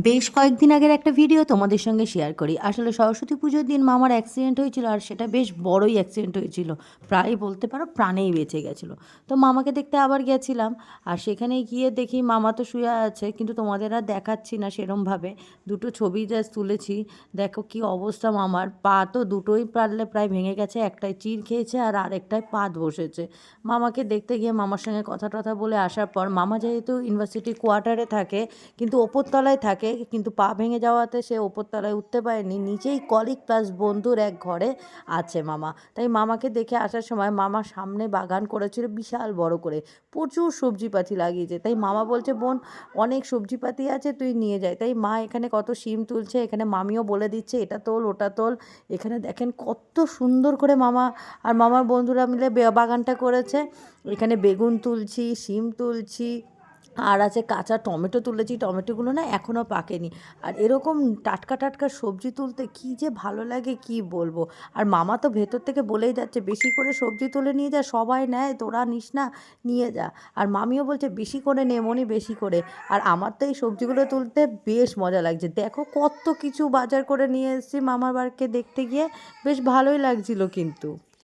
বেশ কয়েকদিন আগের একটা ভিডিও তোমাদের সঙ্গে শেয়ার করি। আসলে সরস্বতী পুজোর দিন মামার অ্যাক্সিডেন্ট হয়েছিল, আর সেটা বেশ বড়ই অ্যাক্সিডেন্ট হয়েছিল, প্রায় বলতে পারো প্রাণেই বেঁচে গেছিলো। তো মামাকে দেখতে আবার গেছিলাম, আর সেখানে গিয়ে দেখি মামা তো শুয়ে আছে, কিন্তু তোমাদের আর দেখাচ্ছি না সেরমভাবে। দুটো ছবি জাস্ট তুলেছি। দেখো কি অবস্থা মামার, পা তো দুটোই পারলে প্রায় ভেঙে গেছে, একটায় চির খেয়েছে আর আরেকটায় পাত বসেছে। মামাকে দেখতে গিয়ে মামার সঙ্গে কথা টথা বলে আসার পর, মামা যেহেতু ইউনিভার্সিটি কোয়ার্টারে থাকে, কিন্তু ওপরতলায় থাকে, কিন্তু পা ভেঙে যাওয়াতে সে ওপরতলায় উঠতে পারেনি, নিচেই কলিগ প্লাস বন্ধুর এক ঘরে আছে মামা। তাই মামাকে দেখে আসার সময়, মামা সামনে বাগান করেছিল বিশাল বড় করে, প্রচুর সবজিপাতি লাগিয়েছে। তাই মামা বলছে, বোন অনেক সবজিপাতি আছে, তুই নিয়ে যায়। তাই মা এখানে কত শিম তুলছে, এখানে মামিও বলে দিচ্ছে এটা তোল ওটা তোল। এখানে দেখেন কত সুন্দর করে মামা আর মামার বন্ধুরা মিলে বাগানটা করেছে। এখানে বেগুন তুলছি, শিম তুলছি, আর আছে কাঁচা টমেটো তুলেছি, টমেটোগুলো না এখনও পাকেনি। আর এরকম টাটকা টাটকা সবজি তুলতে কী যে ভালো লাগে কি বলবো। আর মামা তো ভেতর থেকে বলেই যাচ্ছে, বেশি করে সবজি তুলে নিয়ে যা, সবাই নেয়, তোরা নিস না, নিয়ে যা। আর মামিও বলছে বেশি করে নে মনি, বেশি করে। আর আমার তো এই সবজিগুলো তুলতে বেশ মজা লাগছে। দেখো কত কিছু বাজার করে নিয়ে এসেছি মামার বাড়িকে দেখতে গিয়ে, বেশ ভালোই লাগছিল কিন্তু।